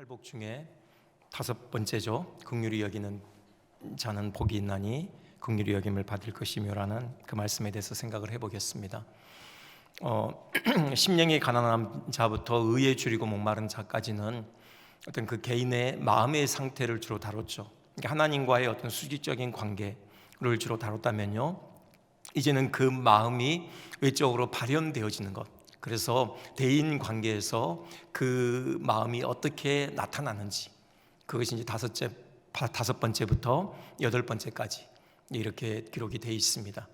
팔복 중에 다섯 번째죠. 긍휼히 여기는 자는 복이 있나니 긍휼히 여김을 받을 것이며라는 그 말씀에 대해서 생각을 해보겠습니다. 심령이 가난한 자부터 의에 줄이고 목마른 자까지는 어떤 그 개인의 마음의 상태를 주로 다뤘죠. 하나님과의 어떤 수직적인 관계를 주로 다뤘다면요, 이제는 그 마음이 외적으로 발현되어지는 것, 그래서 대인 관계에서 그 마음이 어떻게 나타나는지, 그것이 이제 다섯 번째부터 여덟 번째까지 이렇게 기록이 되어 있습니다.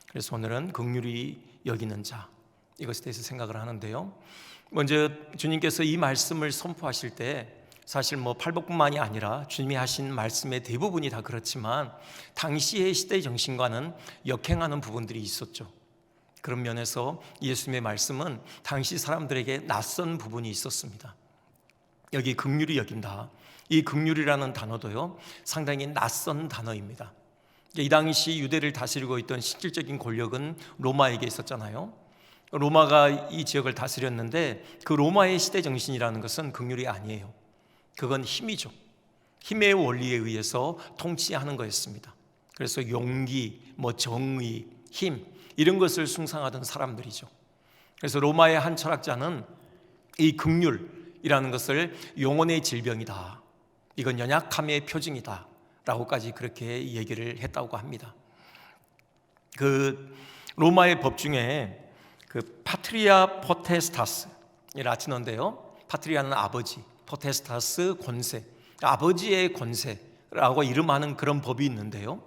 그래서 오늘은 긍휼히 여기는 자, 이것에 대해서 생각을 하는데요, 먼저 주님께서 이 말씀을 선포하실 때 사실 팔복뿐만이 아니라 주님이 하신 말씀의 대부분이 다 그렇지만 당시의 시대 정신과는 역행하는 부분들이 있었죠. 그런 면에서 예수님의 말씀은 당시 사람들에게 낯선 부분이 있었습니다. 여기 긍휼히 여긴다, 이 긍휼이라는 단어도요 상당히 낯선 단어입니다. 이 당시 유대를 다스리고 있던 실질적인 권력은 로마에게 있었잖아요. 로마가 이 지역을 다스렸는데 그 로마의 시대 정신이라는 것은 긍휼이 아니에요. 그건 힘이죠. 힘의 원리에 의해서 통치하는 거였습니다. 그래서 용기, 정의, 힘, 이런 것을 숭상하던 사람들이죠. 그래서 로마의 한 철학자는 이 긍휼이라는 것을 영혼의 질병이다, 이건 연약함의 표징이다 라고까지 그렇게 얘기를 했다고 합니다. 그 로마의 법 중에 그 파트리아 포테스타스, 이 라틴어인데요, 파트리아는 아버지, 포테스타스 권세, 아버지의 권세라고 이름하는 그런 법이 있는데요,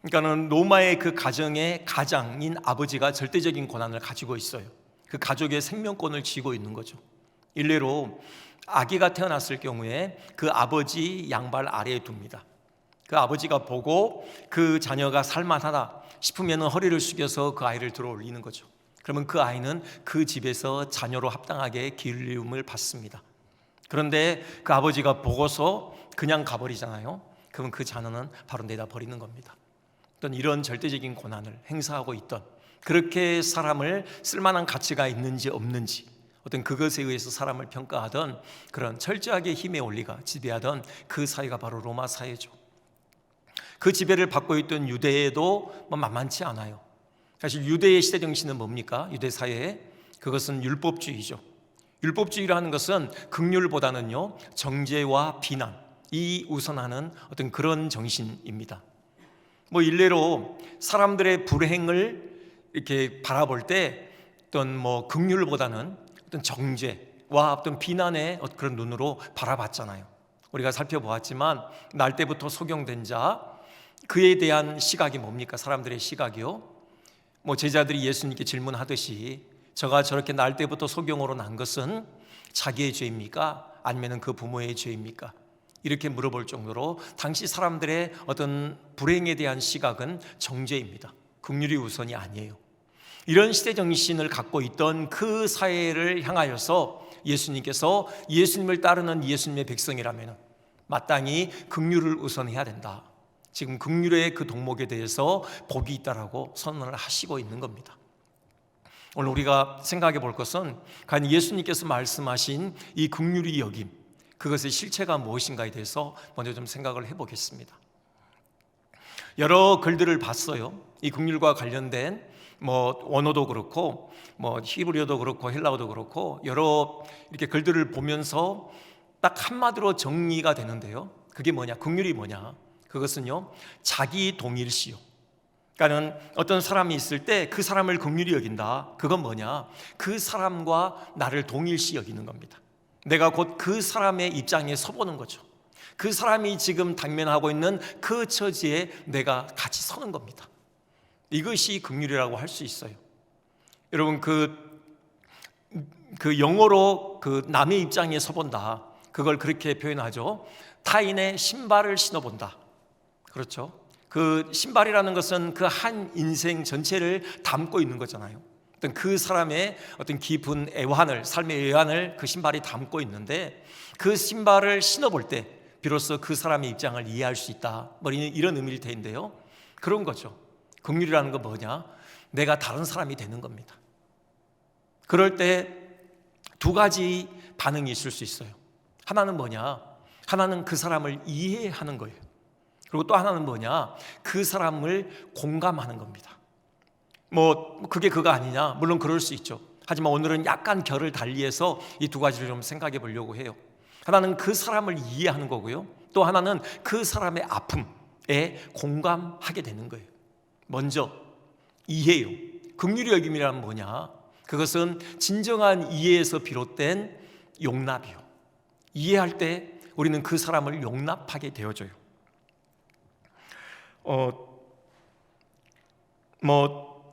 그러니까는 로마의 그 가정의 가장인 아버지가 절대적인 권한을 가지고 있어요. 그 가족의 생명권을 쥐고 있는 거죠. 일례로 아기가 태어났을 경우에 그 아버지 양발 아래에 둡니다. 그 아버지가 보고 그 자녀가 살만하다 싶으면 허리를 숙여서 그 아이를 들어 올리는 거죠. 그러면 그 아이는 그 집에서 자녀로 합당하게 기름을 받습니다. 그런데 그 아버지가 보고서 그냥 가버리잖아요. 그러면 그 자녀는 바로 내다 버리는 겁니다. 어떤 이런 절대적인 권한을 행사하고 있던, 그렇게 사람을 쓸만한 가치가 있는지 없는지 어떤 그것에 의해서 사람을 평가하던 그런 철저하게 힘의 원리가 지배하던 그 사회가 바로 로마 사회죠. 그 지배를 받고 있던 유대에도 만만치 않아요. 사실 유대의 시대 정신은 뭡니까? 유대 사회에 그것은 율법주의죠. 율법주의라는 것은 긍휼보다는요 정죄와 비난, 이 우선하는 어떤 그런 정신입니다. 일례로 사람들의 불행을 이렇게 바라볼 때 어떤 긍휼보다는 어떤 정죄와 어떤 비난의 그런 눈으로 바라봤잖아요. 우리가 살펴보았지만 날 때부터 소경된 자, 그에 대한 시각이 뭡니까? 사람들의 시각이요, 제자들이 예수님께 질문하듯이 저가 저렇게 날 때부터 소경으로 난 것은 자기의 죄입니까? 아니면 그 부모의 죄입니까? 이렇게 물어볼 정도로 당시 사람들의 어떤 불행에 대한 시각은 정죄입니다. 긍휼이 우선이 아니에요. 이런 시대 정신을 갖고 있던 그 사회를 향하여서 예수님께서 예수님을 따르는 예수님의 백성이라면 마땅히 긍휼을 우선해야 된다, 지금 긍휼의 그 덕목에 대해서 복이 있다라고 선언을 하시고 있는 겁니다. 오늘 우리가 생각해 볼 것은 과연 예수님께서 말씀하신 이 긍휼히 여김, 그것의 실체가 무엇인가에 대해서 먼저 좀 생각을 해보겠습니다. 여러 글들을 봤어요. 이 긍휼과 관련된 원어도 그렇고 히브리어도 그렇고 헬라어도 그렇고 여러 이렇게 글들을 보면서 딱 한마디로 정리가 되는데요, 그게 뭐냐? 긍휼이 뭐냐? 그것은요 자기 동일시요. 그러니까는 어떤 사람이 있을 때 그 사람을 긍휼히 여긴다, 그건 뭐냐? 그 사람과 나를 동일시 여기는 겁니다. 내가 곧 그 사람의 입장에 서보는 거죠. 그 사람이 지금 당면하고 있는 그 처지에 내가 같이 서는 겁니다. 이것이 긍휼이라고 할 수 있어요. 여러분 그 영어로 그 남의 입장에 서본다, 그걸 그렇게 표현하죠. 타인의 신발을 신어본다. 그렇죠. 그 신발이라는 것은 그 한 인생 전체를 담고 있는 거잖아요. 어떤 그 사람의 어떤 깊은 애환을, 삶의 애환을 그 신발이 담고 있는데 그 신발을 신어볼 때 비로소 그 사람의 입장을 이해할 수 있다, 이런 의미일 텐데요, 그런 거죠. 긍휼이라는 건 뭐냐? 내가 다른 사람이 되는 겁니다. 그럴 때 두 가지 반응이 있을 수 있어요. 하나는 뭐냐? 하나는 그 사람을 이해하는 거예요. 그리고 또 하나는 뭐냐? 그 사람을 공감하는 겁니다. 그게 그거 아니냐? 물론 그럴 수 있죠. 하지만 오늘은 약간 결을 달리해서 이 두 가지를 좀 생각해 보려고 해요. 하나는 그 사람을 이해하는 거고요. 또 하나는 그 사람의 아픔에 공감하게 되는 거예요. 먼저 이해요. 긍휼의 여김이란 뭐냐? 그것은 진정한 이해에서 비롯된 용납이요. 이해할 때 우리는 그 사람을 용납하게 되어져요.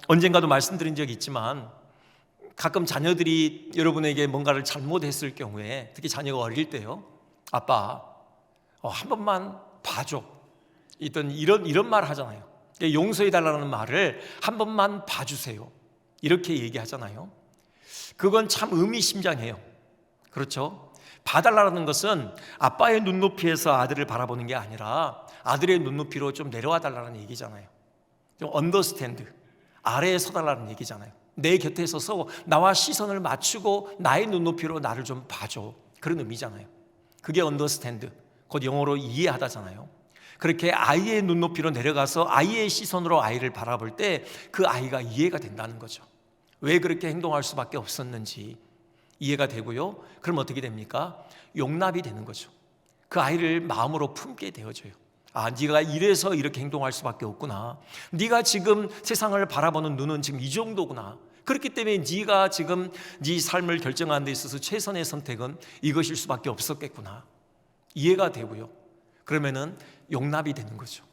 언젠가도 말씀드린 적이 있지만 가끔 자녀들이 여러분에게 뭔가를 잘못했을 경우에, 특히 자녀가 어릴 때요, 아빠 한 번만 봐줘, 이런 말 하잖아요. 용서해달라는 말을 한 번만 봐주세요, 이렇게 얘기하잖아요. 그건 참 의미심장해요. 그렇죠? 봐달라는 것은 아빠의 눈높이에서 아들을 바라보는 게 아니라 아들의 눈높이로 좀 내려와 달라는 얘기잖아요. 좀 언더스탠드, 아래에 서달라는 얘기잖아요. 내 곁에 서서 나와 시선을 맞추고 나의 눈높이로 나를 좀 봐줘, 그런 의미잖아요. 그게 언더스탠드, 곧 영어로 이해하다잖아요. 그렇게 아이의 눈높이로 내려가서 아이의 시선으로 아이를 바라볼 때 그 아이가 이해가 된다는 거죠. 왜 그렇게 행동할 수밖에 없었는지 이해가 되고요. 그럼 어떻게 됩니까? 용납이 되는 거죠. 그 아이를 마음으로 품게 되어져요. 네가 이래서 이렇게 행동할 수밖에 없구나. 네가 지금 세상을 바라보는 눈은 지금 이 정도구나. 그렇기 때문에 네가 지금 네 삶을 결정하는 데 있어서 최선의 선택은 이것일 수밖에 없었겠구나. 이해가 되고요. 그러면은 용납이 되는 거죠.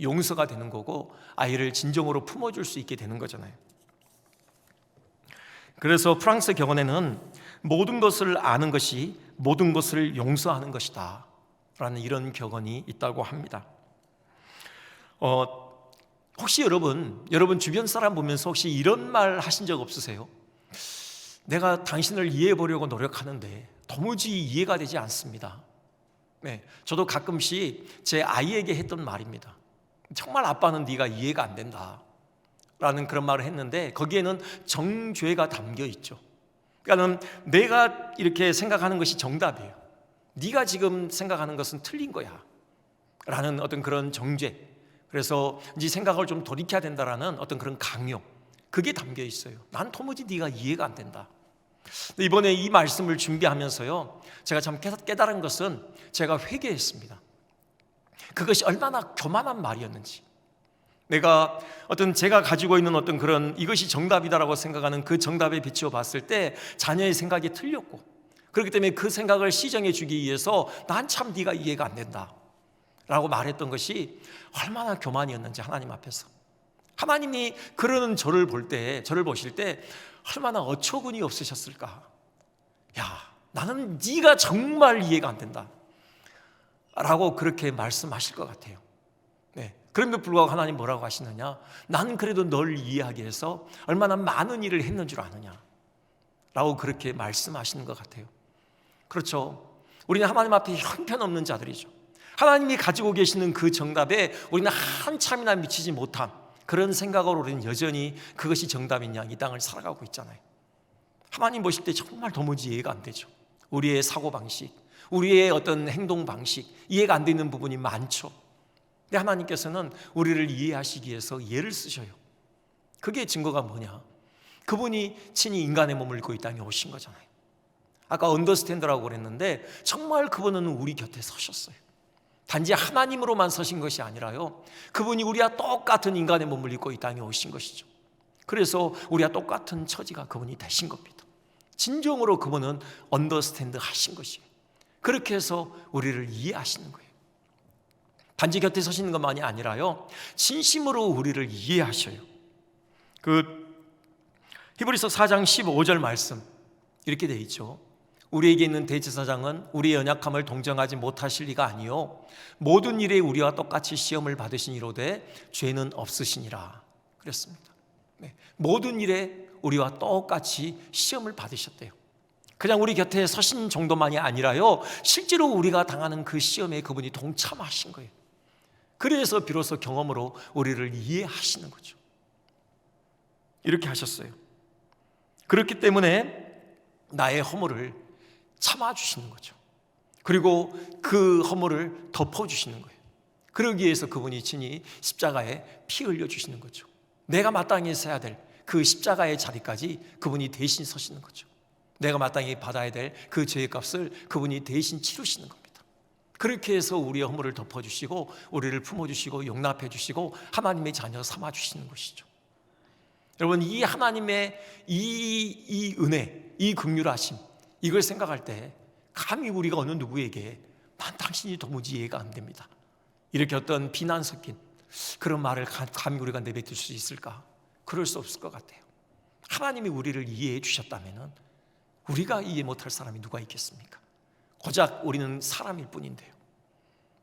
용서가 되는 거고 아이를 진정으로 품어줄 수 있게 되는 거잖아요. 그래서 프랑스 격언에는 모든 것을 아는 것이 모든 것을 용서하는 것이다 라는 이런 격언이 있다고 합니다. 혹시 여러분 주변 사람 보면서 혹시 이런 말 하신 적 없으세요? 내가 당신을 이해해 보려고 노력하는데 도무지 이해가 되지 않습니다. 네, 저도 가끔씩 제 아이에게 했던 말입니다. 정말 아빠는 네가 이해가 안 된다 라는 그런 말을 했는데 거기에는 정죄가 담겨 있죠. 그러니까 내가 이렇게 생각하는 것이 정답이에요. 네가 지금 생각하는 것은 틀린 거야 라는 어떤 그런 정죄, 그래서 네 생각을 좀 돌이켜야 된다라는 어떤 그런 강요, 그게 담겨 있어요. 난 도무지 네가 이해가 안 된다. 이번에 이 말씀을 준비하면서요, 제가 참 깨달은 것은 제가 회개했습니다. 그것이 얼마나 교만한 말이었는지, 제가 가지고 있는 어떤 그런 이것이 정답이다라고 생각하는 그 정답에 비추어 봤을 때 자녀의 생각이 틀렸고, 그렇기 때문에 그 생각을 시정해 주기 위해서 난 참 네가 이해가 안 된다 라고 말했던 것이 얼마나 교만이었는지, 하나님 앞에서 하나님이 그러는 저를 보실 때 얼마나 어처구니 없으셨을까. 나는 네가 정말 이해가 안 된다 라고 그렇게 말씀하실 것 같아요. 그럼에도 불구하고 하나님 뭐라고 하시느냐, 나는 그래도 널 이해하기 위해서 얼마나 많은 일을 했는 줄 아느냐 라고 그렇게 말씀하시는 것 같아요. 그렇죠. 우리는 하나님 앞에 형편없는 자들이죠. 하나님이 가지고 계시는 그 정답에 우리는 한참이나 미치지 못한 그런 생각으로 우리는 여전히 그것이 정답이냐 이 땅을 살아가고 있잖아요. 하나님 보실 때 정말 도무지 이해가 안 되죠. 우리의 사고방식, 우리의 어떤 행동 방식, 이해가 안 되는 부분이 많죠. 근데 하나님께서는 우리를 이해하시기 위해서 예를 쓰셔요. 그게 증거가 뭐냐? 그분이 친히 인간의 몸을 입고 이 땅에 오신 거잖아요. 아까 언더스탠드라고 그랬는데 정말 그분은 우리 곁에 서셨어요. 단지 하나님으로만 서신 것이 아니라요, 그분이 우리와 똑같은 인간의 몸을 입고 이 땅에 오신 것이죠. 그래서 우리와 똑같은 처지가 그분이 되신 겁니다. 진정으로 그분은 언더스탠드 하신 것이에요. 그렇게 해서 우리를 이해하시는 거예요. 단지 곁에 서시는 것만이 아니라요, 진심으로 우리를 이해하셔요. 히브리서 4장 15절 말씀 이렇게 되어 있죠. 우리에게 있는 대제사장은 우리의 연약함을 동정하지 못하실 리가 아니요 모든 일에 우리와 똑같이 시험을 받으시니로되 죄는 없으시니라 그랬습니다. 모든 일에 우리와 똑같이 시험을 받으셨대요. 그냥 우리 곁에 서신 정도만이 아니라요, 실제로 우리가 당하는 그 시험에 그분이 동참하신 거예요. 그래서 비로소 경험으로 우리를 이해하시는 거죠. 이렇게 하셨어요. 그렇기 때문에 나의 허물을 참아주시는 거죠. 그리고 그 허물을 덮어주시는 거예요. 그러기 위해서 그분이 친히 십자가에 피 흘려주시는 거죠. 내가 마땅히 서야 될 그 십자가의 자리까지 그분이 대신 서시는 거죠. 내가 마땅히 받아야 될 그 죄의 값을 그분이 대신 치르시는 겁니다. 그렇게 해서 우리의 허물을 덮어주시고 우리를 품어주시고 용납해 주시고 하나님의 자녀 삼아주시는 것이죠. 여러분, 이 하나님의 이 은혜, 이 긍휼하심, 이걸 생각할 때 감히 우리가 어느 누구에게 난 당신이 도무지 이해가 안 됩니다, 이렇게 어떤 비난 섞인 그런 말을 감히 우리가 내뱉을 수 있을까? 그럴 수 없을 것 같아요. 하나님이 우리를 이해해 주셨다면 우리가 이해 못할 사람이 누가 있겠습니까? 고작 우리는 사람일 뿐인데요.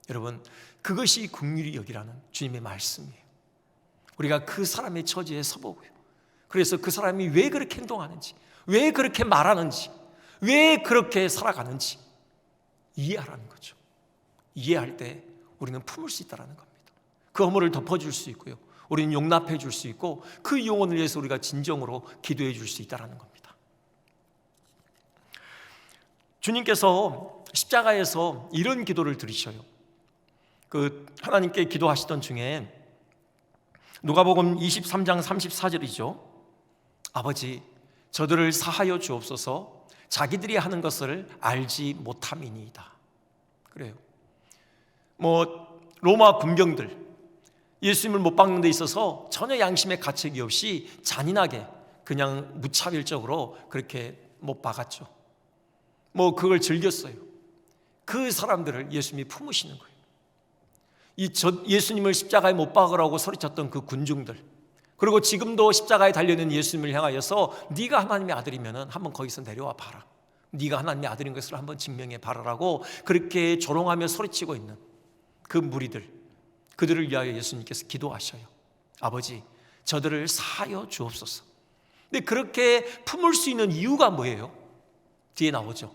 여러분, 그것이 긍휼히 여기라는 주님의 말씀이에요. 우리가 그 사람의 처지에 서보고요, 그래서 그 사람이 왜 그렇게 행동하는지, 왜 그렇게 말하는지, 왜 그렇게 살아가는지 이해하라는 거죠. 이해할 때 우리는 품을 수 있다는 겁니다. 그 허물을 덮어줄 수 있고요, 우리는 용납해 줄 수 있고 그 영혼을 위해서 우리가 진정으로 기도해 줄 수 있다는 겁니다. 주님께서 십자가에서 이런 기도를 드리셔요. 하나님께 기도하시던 중에 누가복음 23장 34절이죠. 아버지, 저들을 사하여 주옵소서, 자기들이 하는 것을 알지 못함이니이다. 그래요. 로마 군병들 예수님을 못 박는 데 있어서 전혀 양심의 가책이 없이 잔인하게 그냥 무차별적으로 그렇게 못 박았죠. 그걸 즐겼어요. 그 사람들을 예수님이 품으시는 거예요. 예수님을 십자가에 못 박으라고 소리쳤던 그 군중들, 그리고 지금도 십자가에 달려있는 예수님을 향하여서 네가 하나님의 아들이면 한번 거기서 내려와 봐라, 네가 하나님의 아들인 것을 한번 증명해 봐라라고 그렇게 조롱하며 소리치고 있는 그 무리들, 그들을 위하여 예수님께서 기도하셔요. 아버지, 저들을 사하여 주옵소서. 근데 그렇게 품을 수 있는 이유가 뭐예요? 뒤에 나오죠.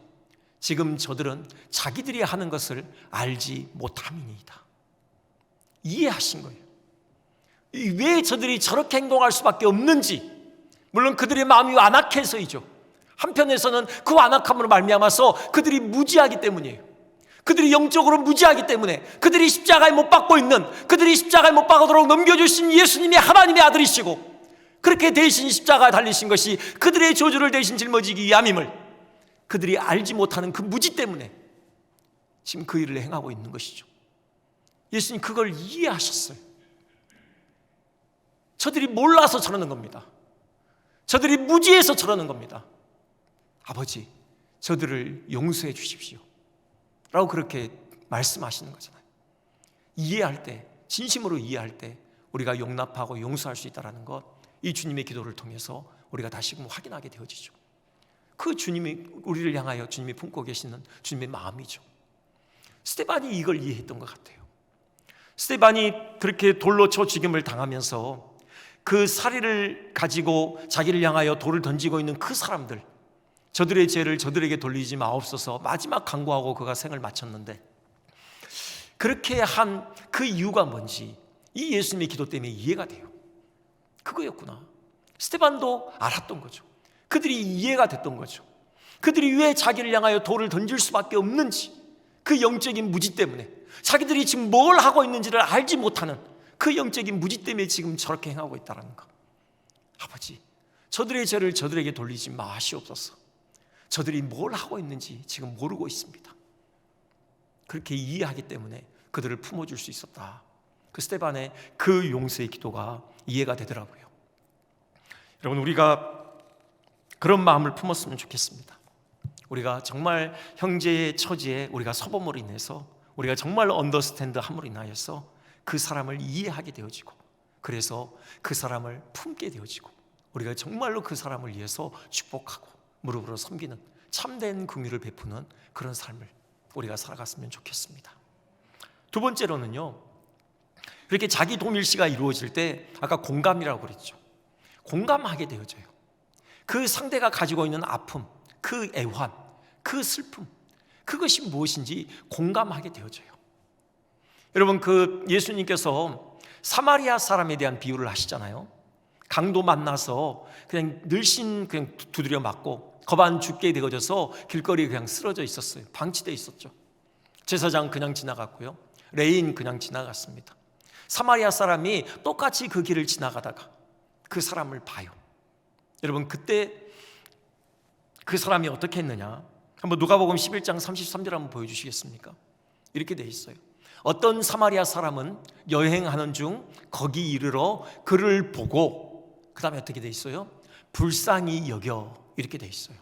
지금 저들은 자기들이 하는 것을 알지 못함이니이다. 이해하신 거예요. 왜 저들이 저렇게 행동할 수밖에 없는지. 물론 그들의 마음이 완악해서이죠. 한편에서는 그 완악함으로 말미암아서 그들이 무지하기 때문이에요. 그들이 영적으로 무지하기 때문에, 그들이 십자가에 못 박고 있는, 그들이 십자가에 못 박아도록 넘겨주신 예수님이 하나님의 아들이시고 그렇게 대신 십자가에 달리신 것이 그들의 저주를 대신 짊어지기 위함임을 그들이 알지 못하는 그 무지 때문에 지금 그 일을 행하고 있는 것이죠. 예수님 그걸 이해하셨어요. 저들이 몰라서 저러는 겁니다. 저들이 무지해서 저러는 겁니다. 아버지, 저들을 용서해 주십시오 라고 그렇게 말씀하시는 거잖아요. 이해할 때, 진심으로 이해할 때 우리가 용납하고 용서할 수 있다는 것, 이 주님의 기도를 통해서 우리가 다시금 확인하게 되어지죠. 그 주님이 우리를 향하여 주님이 품고 계시는 주님의 마음이죠. 스데반이 이걸 이해했던 것 같아요. 스데반이 그렇게 돌로 쳐 죽임을 당하면서 그 사리를 가지고 자기를 향하여 돌을 던지고 있는 그 사람들, 저들의 죄를 저들에게 돌리지 마옵소서 마지막 간구하고 그가 생을 마쳤는데, 그렇게 한 그 이유가 뭔지 이 예수님의 기도 때문에 이해가 돼요. 그거였구나. 스데반도 알았던 거죠. 그들이 이해가 됐던 거죠. 그들이 왜 자기를 향하여 돌을 던질 수밖에 없는지, 그 영적인 무지 때문에, 자기들이 지금 뭘 하고 있는지를 알지 못하는 그 영적인 무지 때문에 지금 저렇게 행하고 있다는 거. 아버지, 저들의 죄를 저들에게 돌리지 마시옵소서. 저들이 뭘 하고 있는지 지금 모르고 있습니다. 그렇게 이해하기 때문에 그들을 품어줄 수 있었다. 그 스데반의 그 용서의 기도가 이해가 되더라고요. 여러분, 우리가 그런 마음을 품었으면 좋겠습니다. 우리가 정말 형제의 처지에 우리가 서범으로 인해서, 우리가 정말 언더스탠드 함으로 인하여서 그 사람을 이해하게 되어지고, 그래서 그 사람을 품게 되어지고, 우리가 정말로 그 사람을 위해서 축복하고 무릎으로 섬기는 참된 긍휼을 베푸는 그런 삶을 우리가 살아갔으면 좋겠습니다. 두 번째로는요, 그렇게 자기 동일시가 이루어질 때 아까 공감이라고 그랬죠. 공감하게 되어져요. 그 상대가 가지고 있는 아픔, 그 애환, 그 슬픔, 그것이 무엇인지 공감하게 되어져요. 여러분, 그 예수님께서 사마리아 사람에 대한 비유를 하시잖아요. 강도 만나서 그냥 늘씬 그냥 두드려 맞고 겁 안 죽게 되어져서 길거리에 그냥 쓰러져 있었어요. 방치되어 있었죠. 제사장 그냥 지나갔고요. 레인 그냥 지나갔습니다. 사마리아 사람이 똑같이 그 길을 지나가다가 그 사람을 봐요. 여러분, 그때 그 사람이 어떻게 했느냐? 한번 누가복음 11장 33절 한번 보여주시겠습니까? 이렇게 돼 있어요. 어떤 사마리아 사람은 여행하는 중 거기 이르러 그를 보고, 그 다음에 어떻게 돼 있어요? 불쌍히 여겨, 이렇게 돼 있어요.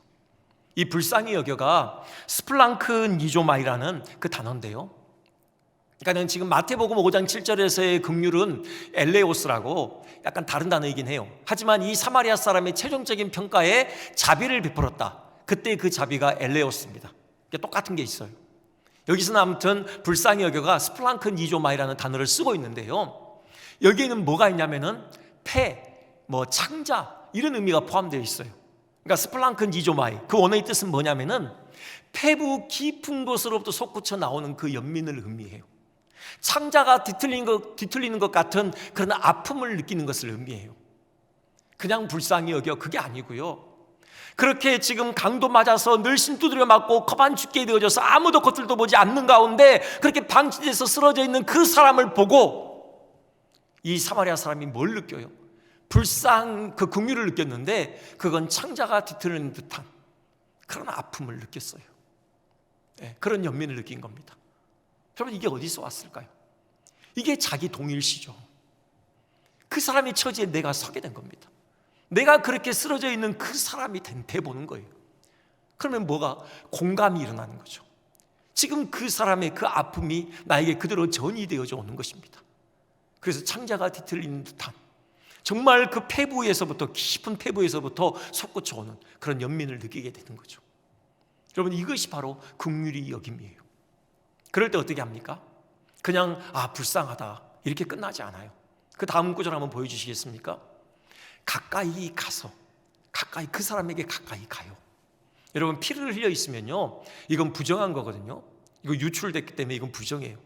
이 불쌍히 여겨가 스플랑크 니조마이라는 그 단어인데요, 그러니까 지금 마태복음 5장 7절에서의 긍휼은 엘레오스라고 약간 다른 단어이긴 해요. 하지만 이 사마리아 사람의 최종적인 평가에 자비를 베풀었다, 그때 그 자비가 엘레오스입니다. 똑같은 게 있어요. 여기서는 아무튼 불쌍히 여겨가 스플랑크 니조마이라는 단어를 쓰고 있는데요, 여기에는 뭐가 있냐면은 창자, 이런 의미가 포함되어 있어요. 그러니까 스플랑크 니조마이, 그 원어의 뜻은 뭐냐면은 폐부 깊은 곳으로부터 솟구쳐 나오는 그 연민을 의미해요. 창자가 뒤틀리는 것 같은 그런 아픔을 느끼는 것을 의미해요. 그냥 불쌍히 여겨, 그게 아니고요, 그렇게 지금 강도 맞아서 늘씬 두드려 맞고 거반 죽게 되어져서 아무도 겉을도 보지 않는 가운데 그렇게 방치돼서 쓰러져 있는 그 사람을 보고 이 사마리아 사람이 뭘 느껴요? 그 긍휼을 느꼈는데 그건 창자가 뒤틀리는 듯한 그런 아픔을 느꼈어요. 네, 그런 연민을 느낀 겁니다. 여러분, 이게 어디서 왔을까요? 이게 자기 동일시죠. 그 사람의 처지에 내가 서게 된 겁니다. 내가 그렇게 쓰러져 있는 그 사람이 대보는 거예요. 그러면 뭐가? 공감이 일어나는 거죠. 지금 그 사람의 그 아픔이 나에게 그대로 전이되어져 오는 것입니다. 그래서 창자가 뒤틀리는 듯한, 정말 그 폐부에서부터, 깊은 폐부에서부터 솟구쳐 오는 그런 연민을 느끼게 되는 거죠. 여러분, 이것이 바로 긍휼히 여김이에요. 그럴 때 어떻게 합니까? 그냥 불쌍하다 이렇게 끝나지 않아요. 그 다음 구절 한번 보여주시겠습니까? 가까이 가서, 그 사람에게 가까이 가요. 여러분, 피를 흘려 있으면요, 이건 부정한 거거든요. 이거 유출됐기 때문에 이건 부정이에요.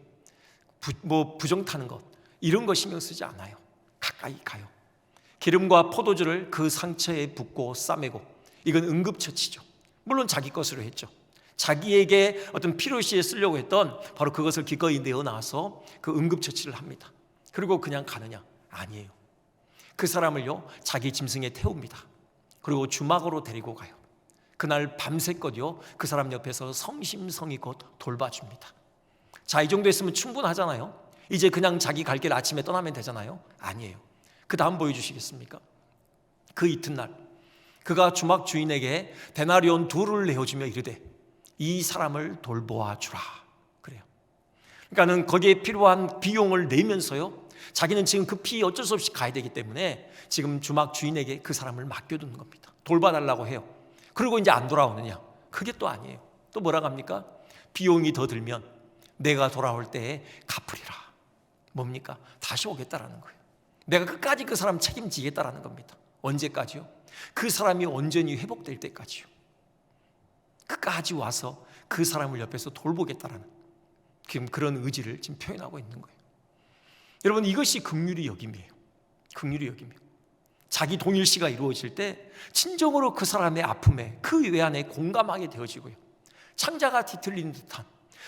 부정 타는 것, 이런 거 신경 쓰지 않아요. 가까이 가요. 기름과 포도주를 그 상처에 붓고 싸매고, 이건 응급처치죠. 물론 자기 것으로 했죠. 자기에게 어떤 필요시에 쓰려고 했던 바로 그것을 기꺼이 내어놔서 그 응급처치를 합니다. 그리고 그냥 가느냐? 아니에요. 그 사람을요, 자기 짐승에 태웁니다. 그리고 주막으로 데리고 가요. 그날 밤새껏요, 그 사람 옆에서 성심성의껏 돌봐줍니다. 자, 이 정도 했으면 충분하잖아요. 이제 그냥 자기 갈 길 아침에 떠나면 되잖아요. 아니에요. 그 다음 보여주시겠습니까? 그 이튿날 그가 주막 주인에게 데나리온 2를 내어주며 이르되 이 사람을 돌보아 주라, 그래요. 그러니까는 거기에 필요한 비용을 내면서요, 자기는 지금 급히 어쩔 수 없이 가야 되기 때문에 지금 주막 주인에게 그 사람을 맡겨두는 겁니다. 돌봐달라고 해요. 그리고 이제 안 돌아오느냐? 그게 또 아니에요. 또 뭐라고 합니까? 비용이 더 들면 내가 돌아올 때에 갚으리라. 뭡니까? 다시 오겠다라는 거예요. 내가 끝까지 그 사람 책임지겠다라는 겁니다. 언제까지요? 그 사람이 온전히 회복될 때까지요. 끝까지 와서 그 사람을 옆에서 돌보겠다라는 지금 그런 의지를 지금 표현하고 있는 거예요. 여러분, 이것이 긍휼히 여김이에요. 긍휼히 여김이에요. 자기 동일시가 이루어질 때 진정으로 그 사람의 아픔에, 그 외환에 공감하게 되어지고요, 창자가 뒤틀리는 듯한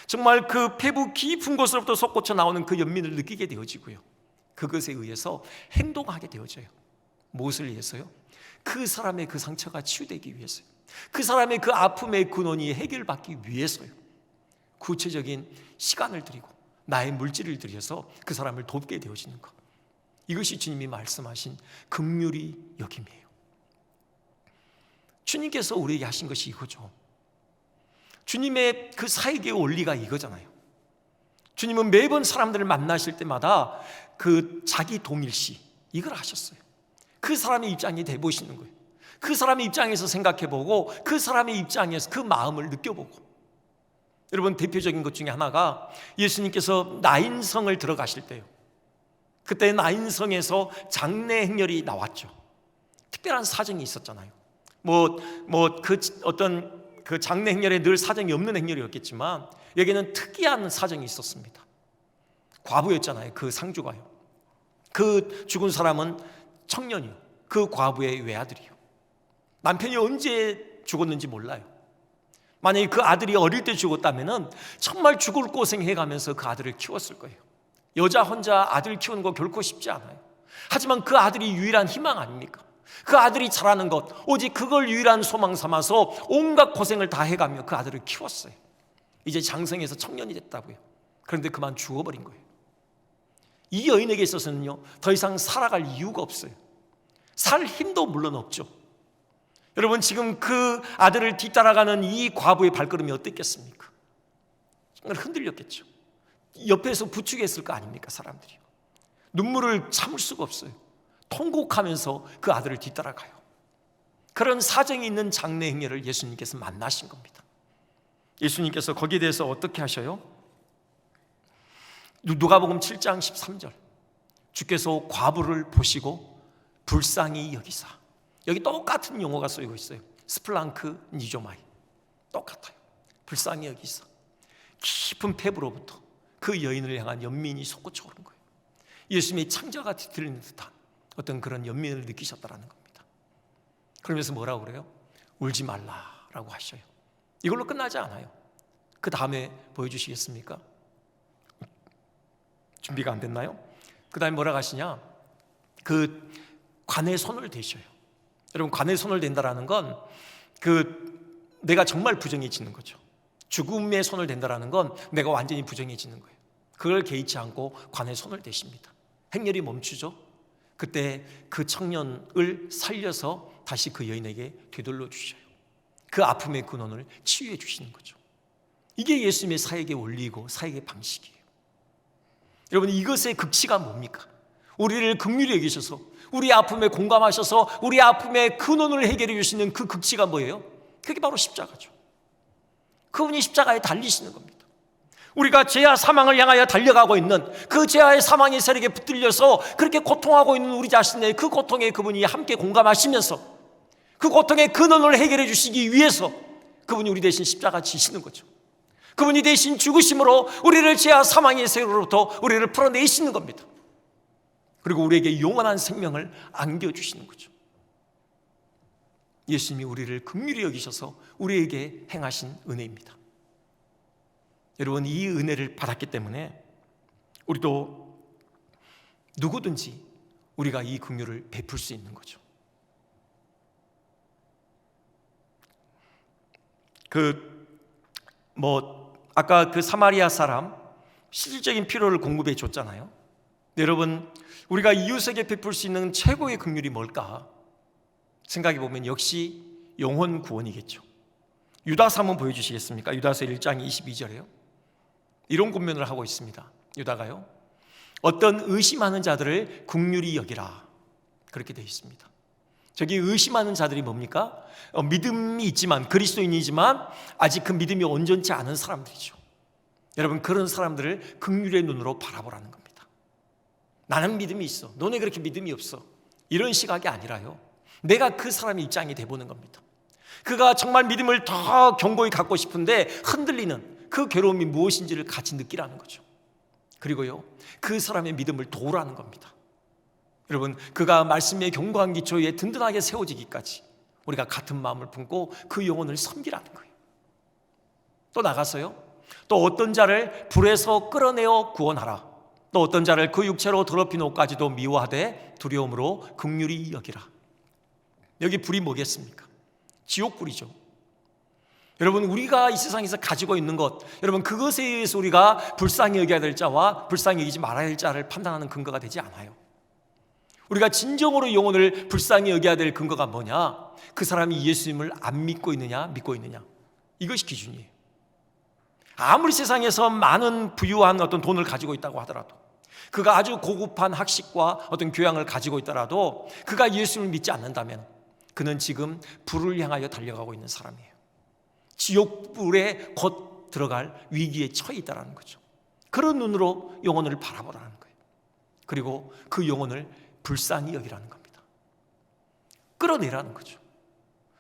정말 그 폐부 깊은 곳으로부터 솟구쳐 나오는 그 연민을 느끼게 되어지고요, 그것에 의해서 행동하게 되어져요. 무엇을 위해서요? 그 사람의 그 상처가 치유되기 위해서요. 그 사람의 그 아픔의 근원이 해결받기 위해서요. 구체적인 시간을 들이고 나의 물질을 들여서 그 사람을 돕게 되어지는 것, 이것이 주님이 말씀하신 긍휼히 여김이에요. 주님께서 우리에게 하신 것이 이거죠. 주님의 그 사역의 원리가 이거잖아요. 주님은 매번 사람들을 만나실 때마다 그 자기 동일시, 이걸 하셨어요. 그 사람의 입장이 돼보시는 거예요. 그 사람의 입장에서 생각해보고 그 사람의 입장에서 그 마음을 느껴보고. 여러분, 대표적인 것 중에 하나가 예수님께서 나인성을 들어가실 때요, 그때 나인성에서 장례 행렬이 나왔죠. 특별한 사정이 있었잖아요. 그 장례 행렬에 늘 사정이 없는 행렬이었겠지만 여기는 특이한 사정이 있었습니다. 과부였잖아요. 그 상주가요. 그 죽은 사람은 청년이요, 그 과부의 외아들이요. 남편이 언제 죽었는지 몰라요. 만약에 그 아들이 어릴 때 죽었다면 정말 죽을 고생해가면서 그 아들을 키웠을 거예요. 여자 혼자 아들 키우는 거 결코 쉽지 않아요. 하지만 그 아들이 유일한 희망 아닙니까? 그 아들이 자라는 것, 오직 그걸 유일한 소망 삼아서 온갖 고생을 다 해가며 그 아들을 키웠어요. 이제 장성해서 청년이 됐다고요. 그런데 그만 죽어버린 거예요. 이 여인에게 있어서는요, 더 이상 살아갈 이유가 없어요. 살 힘도 물론 없죠. 여러분, 지금 그 아들을 뒤따라가는 이 과부의 발걸음이 어땠겠습니까? 정말 흔들렸겠죠. 옆에서 부추겼을 거 아닙니까, 사람들이. 눈물을 참을 수가 없어요. 통곡하면서 그 아들을 뒤따라가요. 그런 사정이 있는 장래 행렬을 예수님께서 만나신 겁니다. 예수님께서 거기에 대해서 어떻게 하셔요? 누가복음 7장 13절, 주께서 과부를 보시고 불쌍히 여기사. 여기 똑같은 용어가 쓰이고 있어요. 스플랑크 니조마이. 똑같아요. 불쌍히 여기사. 깊은 폐부로부터 그 여인을 향한 연민이 솟구쳐 오른 거예요. 예수님의 창자가 뒤틀리는 듯한 어떤 그런 연민을 느끼셨다라는 겁니다. 그러면서 뭐라고 그래요? 울지 말라라고 하셔요. 이걸로 끝나지 않아요. 그 다음에 보여주시겠습니까? 준비가 안 됐나요? 그 다음에 뭐라고 하시냐? 그 관에 손을 대셔요. 여러분, 관에 손을 댄다라는 건 내가 정말 부정해지는 거죠. 죽음의 손을 댄다라는 건 내가 완전히 부정해지는 거예요. 그걸 개의치 않고 관에 손을 대십니다. 행렬이 멈추죠. 그때 그 청년을 살려서 다시 그 여인에게 되돌려 주셔요. 그 아픔의 근원을 치유해 주시는 거죠. 이게 예수님의 사역의 원리이고 사역의 방식이에요. 여러분, 이것의 극치가 뭡니까? 우리를 긍휼히 여기셔서 우리 아픔에 공감하셔서 우리 아픔의 근원을 해결해 주시는 그 극치가 뭐예요? 그게 바로 십자가죠. 그분이 십자가에 달리시는 겁니다. 우리가 죄와 사망을 향하여 달려가고 있는 그 죄와의 사망의 세력에 붙들려서 그렇게 고통하고 있는 우리 자신의 그 고통에 그분이 함께 공감하시면서 그 고통의 근원을 해결해 주시기 위해서 그분이 우리 대신 십자가 지시는 거죠. 그분이 대신 죽으심으로 우리를 죄와 사망의 세력으로부터 우리를 풀어내시는 겁니다. 그리고 우리에게 영원한 생명을 안겨주시는 거죠. 예수님이 우리를 긍휼히 여기셔서 우리에게 행하신 은혜입니다. 여러분, 이 은혜를 받았기 때문에 우리도 누구든지 우리가 이 긍휼을 베풀 수 있는 거죠. 아까 그 사마리아 사람 실질적인 필요를 공급해 줬잖아요. 여러분, 우리가 이웃에게 베풀 수 있는 최고의 긍휼이 뭘까? 생각해 보면 역시 영혼 구원이겠죠. 유다서 한번 보여주시겠습니까? 유다서 1장 22절에요. 이런 권면을 하고 있습니다. 유다가요, 어떤 의심하는 자들을 긍휼히 여기라, 그렇게 되어 있습니다. 저기 의심하는 자들이 뭡니까? 믿음이 있지만, 그리스도인이지만 아직 그 믿음이 온전치 않은 사람들이죠. 여러분, 그런 사람들을 긍휼의 눈으로 바라보라는 겁니다. 나는 믿음이 있어, 너네 그렇게 믿음이 없어, 이런 시각이 아니라요, 내가 그 사람의 입장이 돼보는 겁니다. 그가 정말 믿음을 더 견고히 갖고 싶은데 흔들리는 그 괴로움이 무엇인지를 같이 느끼라는 거죠. 그리고요, 그 사람의 믿음을 도우라는 겁니다. 여러분, 그가 말씀의 견고한 기초에 든든하게 세워지기까지 우리가 같은 마음을 품고 그 영혼을 섬기라는 거예요. 또 나가서요, 또 어떤 자를 불에서 끌어내어 구원하라, 또 어떤 자를 그 육체로 더럽힌 옷까지도 미워하되 두려움으로 긍휼히 여기라. 여기 불이 뭐겠습니까? 지옥불이죠. 여러분, 우리가 이 세상에서 가지고 있는 것, 여러분, 그것에 의해서 우리가 불쌍히 여겨야 될 자와 불쌍히 여기지 말아야 될 자를 판단하는 근거가 되지 않아요. 우리가 진정으로 영혼을 불쌍히 여겨야 될 근거가 뭐냐? 그 사람이 예수님을 안 믿고 있느냐, 믿고 있느냐, 이것이 기준이에요. 아무리 세상에서 많은 부유한 어떤 돈을 가지고 있다고 하더라도, 그가 아주 고급한 학식과 어떤 교양을 가지고 있더라도 그가 예수님을 믿지 않는다면 그는 지금 불을 향하여 달려가고 있는 사람이에요. 지옥불에 곧 들어갈 위기에 처해 있다는 거죠. 그런 눈으로 영혼을 바라보라는 거예요. 그리고 그 영혼을 불쌍히 여기라는 겁니다. 끌어내라는 거죠.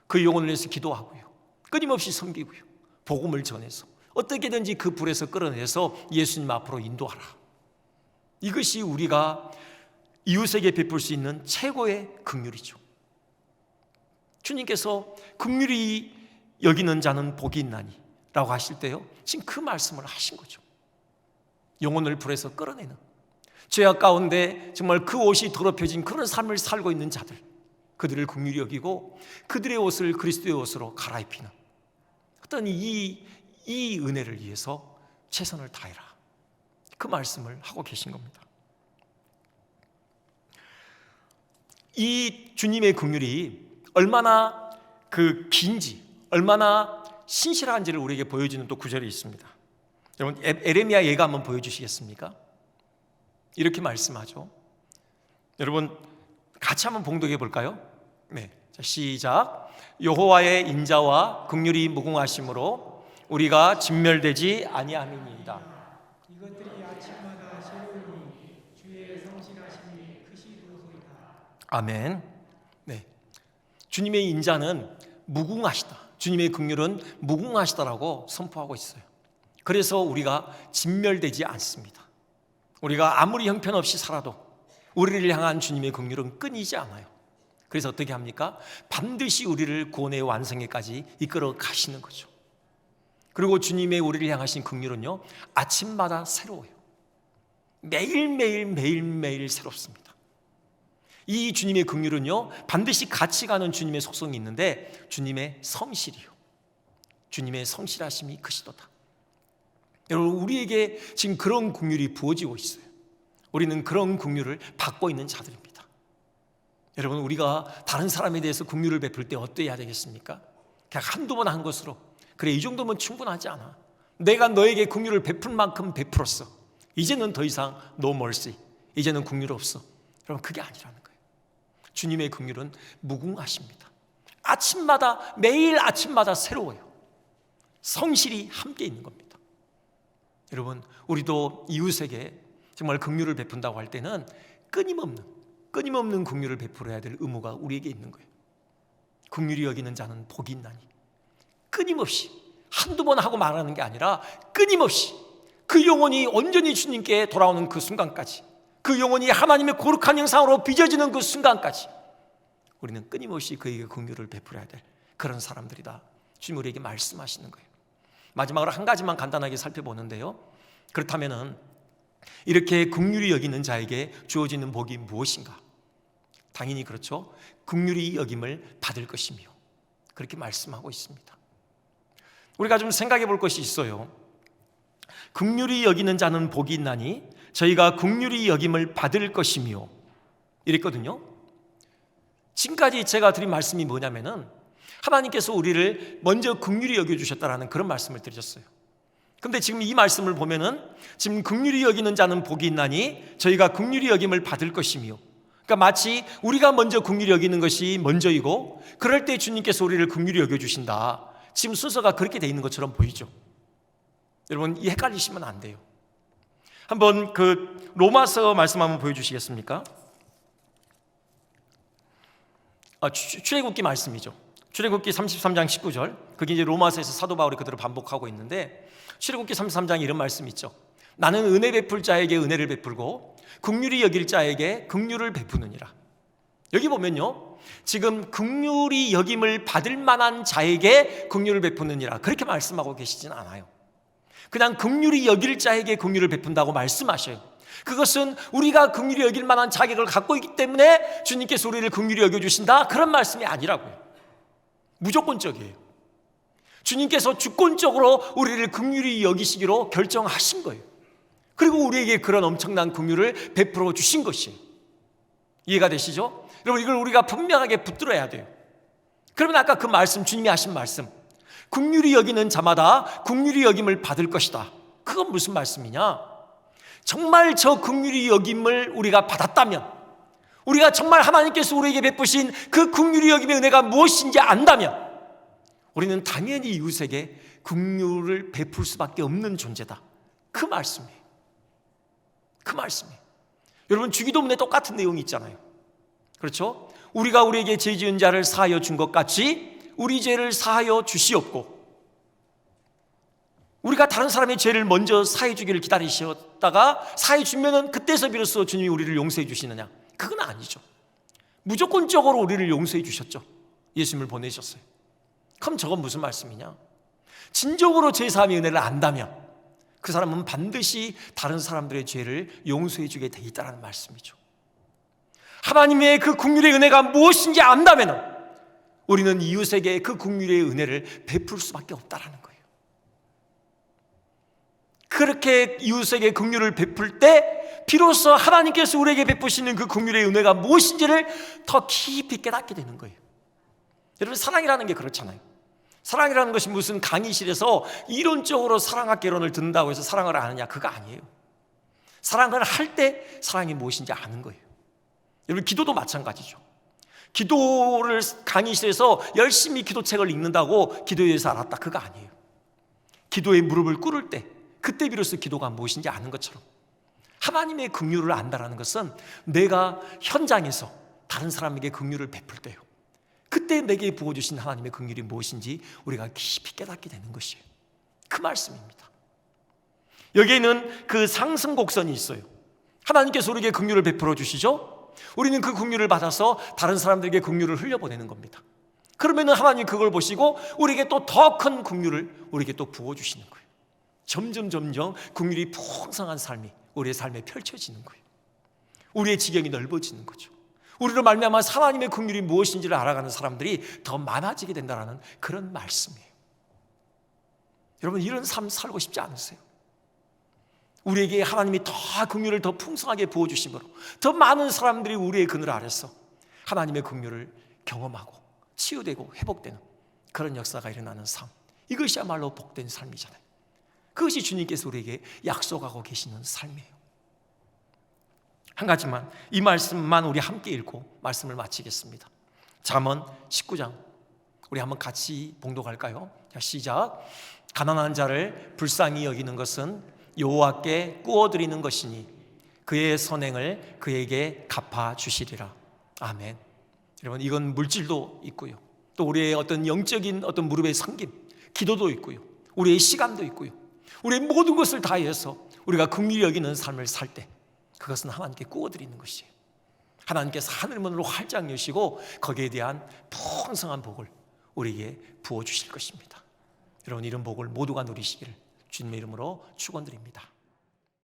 그 영혼을 위해서 기도하고요, 끊임없이 섬기고요, 복음을 전해서 어떻게든지 그 불에서 끌어내서 예수님 앞으로 인도하라. 이것이 우리가 이웃에게 베풀 수 있는 최고의 긍휼이죠. 주님께서 긍휼히 여기는 자는 복이 있나니 라고 하실 때요, 지금 그 말씀을 하신 거죠. 영혼을 불에서 끌어내는, 죄악 가운데 정말 그 옷이 더럽혀진 그런 삶을 살고 있는 자들, 그들을 긍휼히 여기고 그들의 옷을 그리스도의 옷으로 갈아입히는 어떤 이 은혜를 위해서 최선을 다해라, 그 말씀을 하고 계신 겁니다. 이 주님의 긍휼이 얼마나 그 긴지, 얼마나 신실한지를 우리에게 보여주는 또 구절이 있습니다. 여러분, 에레미야 예가 한번 보여주시겠습니까? 이렇게 말씀하죠. 여러분, 같이 한번 봉독해 볼까요? 네, 자, 시작. 여호와의 인자와 긍휼이 무궁하심으로 우리가 진멸되지 아니함이니이다. 이것들이 아침마다 새로우니 주의 성실하심이 크시도소이다. 아멘. 네, 주님의 인자는 무궁하시다, 주님의 긍휼은 무궁하시다라고 선포하고 있어요. 그래서 우리가 진멸되지 않습니다. 우리가 아무리 형편없이 살아도 우리를 향한 주님의 긍휼은 끊이지 않아요. 그래서 어떻게 합니까? 반드시 우리를 구원의 완성에까지 이끌어 가시는 거죠. 그리고 주님의 우리를 향하신 긍휼은요, 아침마다 새로워요. 매일매일 새롭습니다. 이 주님의 긍휼은요, 반드시 같이 가는 주님의 속성이 있는데, 주님의 성실이요, 주님의 성실하심이 크시도다. 여러분, 우리에게 지금 그런 긍휼이 부어지고 있어요. 우리는 그런 긍휼을 받고 있는 자들입니다. 여러분, 우리가 다른 사람에 대해서 긍휼을 베풀 때 어떠해야 되겠습니까? 그냥 한두 번 한 것으로, 그래, 이 정도면 충분하지 않아, 내가 너에게 긍휼을 베풀 만큼 베풀었어, 이제는 더 이상 no mercy, 이제는 긍휼 없어. 여러분, 그게 아니라는 거예요. 주님의 긍휼은 무궁하십니다. 아침마다, 매일 아침마다 새로워요. 성실이 함께 있는 겁니다. 여러분, 우리도 이웃에게 정말 긍휼을 베푼다고 할 때는 끊임없는 긍휼을 베풀어야 될 의무가 우리에게 있는 거예요. 긍휼히 여기는 자는 복이 있나니, 끊임없이 한두 번 하고 말하는 게 아니라 끊임없이 그 영혼이 온전히 주님께 돌아오는 그 순간까지, 그 영혼이 하나님의 거룩한 형상으로 빚어지는 그 순간까지 우리는 끊임없이 그에게 긍휼을 베풀어야 될 그런 사람들이다, 주님 우리에게 말씀하시는 거예요. 마지막으로 한 가지만 간단하게 살펴보는데요, 그렇다면은 이렇게 긍휼히 여기는 자에게 주어지는 복이 무엇인가? 당연히 그렇죠, 긍휼히 여김을 받을 것이며, 그렇게 말씀하고 있습니다. 우리가 좀 생각해 볼 것이 있어요. 긍휼히 여기는 자는 복이 있나니 저희가 긍휼히 여김을 받을 것이며, 이랬거든요. 지금까지 제가 드린 말씀이 뭐냐면은 하나님께서 우리를 먼저 긍휼히 여겨주셨다라는 그런 말씀을 드렸어요. 근데 지금 이 말씀을 보면은 지금 긍휼히 여기는 자는 복이 있나니 저희가 긍휼히 여김을 받을 것이며, 그러니까 마치 우리가 먼저 긍휼히 여기는 것이 먼저이고, 그럴 때 주님께서 우리를 긍휼히 여겨주신다, 지금 순서가 그렇게 돼 있는 것처럼 보이죠. 여러분, 이 헷갈리시면 안 돼요. 한번 그 로마서 말씀 한번 보여주시겠습니까? 출애굽기 말씀이죠. 출애굽기 33장 19절, 그게 이제 로마서에서 사도 바울이 그대로 반복하고 있는데, 출애굽기 33장에 이런 말씀이 있죠. 나는 은혜 베풀 자에게 은혜를 베풀고 긍휼히 여길 자에게 긍휼을 베푸느니라. 여기 보면요, 지금 긍휼히 여김을 받을 만한 자에게 긍휼을 베푸느니라 그렇게 말씀하고 계시진 않아요. 그냥 긍휼히 여길 자에게 긍휼을 베푼다고 말씀하셔요. 그것은 우리가 긍휼히 여길 만한 자격을 갖고 있기 때문에 주님께서 우리를 긍휼히 여겨주신다, 그런 말씀이 아니라고요. 무조건적이에요. 주님께서 주권적으로 우리를 긍휼히 여기시기로 결정하신 거예요. 그리고 우리에게 그런 엄청난 긍휼을 베풀어 주신 것이에요. 이해가 되시죠? 여러분, 이걸 우리가 분명하게 붙들어야 돼요. 그러면 아까 그 말씀, 주님이 하신 말씀, 긍휼히 여기는 자마다 긍휼히 여김을 받을 것이다, 그건 무슨 말씀이냐? 정말 저 긍휼히 여김을 우리가 받았다면, 우리가 정말 하나님께서 우리에게 베푸신 그 긍휼히 여김의 은혜가 무엇인지 안다면, 우리는 당연히 이웃에게 긍휼을 베풀 수밖에 없는 존재다, 그 말씀이에요. 그 말씀이에요. 여러분, 주기도문에 똑같은 내용이 있잖아요. 그렇죠? 우리가 우리에게 죄 지은 자를 사하여 준 것 같이 우리 죄를 사하여 주시옵고, 우리가 다른 사람의 죄를 먼저 사해 주기를 기다리셨다가 사해 주면은 그때서 비로소 주님이 우리를 용서해 주시느냐? 그건 아니죠. 무조건적으로 우리를 용서해 주셨죠. 예수님을 보내셨어요. 그럼 저건 무슨 말씀이냐? 진정으로 제3의 은혜를 안다면 그 사람은 반드시 다른 사람들의 죄를 용서해 주게 돼 있다는 말씀이죠. 하나님의 그 긍휼의 은혜가 무엇인지 안다면 우리는 이웃에게 그 긍휼의 은혜를 베풀 수밖에 없다는 거예요. 그렇게 이웃에게 긍휼을 베풀 때 비로소 하나님께서 우리에게 베푸시는 그 긍휼의 은혜가 무엇인지를 더 깊이 깨닫게 되는 거예요. 여러분, 사랑이라는 게 그렇잖아요. 사랑이라는 것이 무슨 강의실에서 이론적으로 사랑학개론을 듣는다고 해서 사랑을 아느냐, 그거 아니에요. 사랑을 할 때 사랑이 무엇인지 아는 거예요. 여러분, 기도도 마찬가지죠. 기도를 강의실에서 열심히 기도책을 읽는다고 기도에 대해서 알았다, 그거 아니에요. 기도에 무릎을 꿇을 때 그때 비로소 기도가 무엇인지 아는 것처럼 하나님의 긍휼을 안다라는 것은 내가 현장에서 다른 사람에게 긍휼을 베풀 때요, 그때 내게 부어주신 하나님의 긍휼이 무엇인지 우리가 깊이 깨닫게 되는 것이에요. 그 말씀입니다. 여기에는 그 상승곡선이 있어요. 하나님께서 우리에게 긍휼을 베풀어 주시죠. 우리는 그 긍휼을 받아서 다른 사람들에게 긍휼을 흘려보내는 겁니다. 그러면 하나님 그걸 보시고 우리에게 또 더 큰 긍휼을 우리에게 또 부어주시는 거예요. 점점 긍휼이 풍성한 삶이 우리의 삶에 펼쳐지는 거예요. 우리의 지경이 넓어지는 거죠. 우리로 말미암아 하나님의 긍휼이 무엇인지를 알아가는 사람들이 더 많아지게 된다는 그런 말씀이에요. 여러분, 이런 삶 살고 싶지 않으세요? 우리에게 하나님이 더 긍휼을 더 풍성하게 부어주심으로 더 많은 사람들이 우리의 그늘 아래서 하나님의 긍휼을 경험하고 치유되고 회복되는 그런 역사가 일어나는 삶, 이것이야말로 복된 삶이잖아요. 그것이 주님께서 우리에게 약속하고 계시는 삶이에요. 한 가지만, 이 말씀만 우리 함께 읽고 말씀을 마치겠습니다. 잠언 19장 우리 한번 같이 봉독할까요? 자, 시작. 가난한 자를 불쌍히 여기는 것은 여호와께 꾸어드리는 것이니 그의 선행을 그에게 갚아주시리라. 아멘. 여러분, 이건 물질도 있고요, 또 우리의 어떤 영적인 어떤 무릎의 섬김, 기도도 있고요, 우리의 시간도 있고요, 우리의 모든 것을 다해서 우리가 긍휼히 여기는 삶을 살 때 그것은 하나님께 꾸어드리는 것이에요. 하나님께서 하늘문으로 활짝 여시고 거기에 대한 풍성한 복을 우리에게 부어주실 것입니다. 여러분, 이런 복을 모두가 누리시기를 주님의 이름으로 축원드립니다.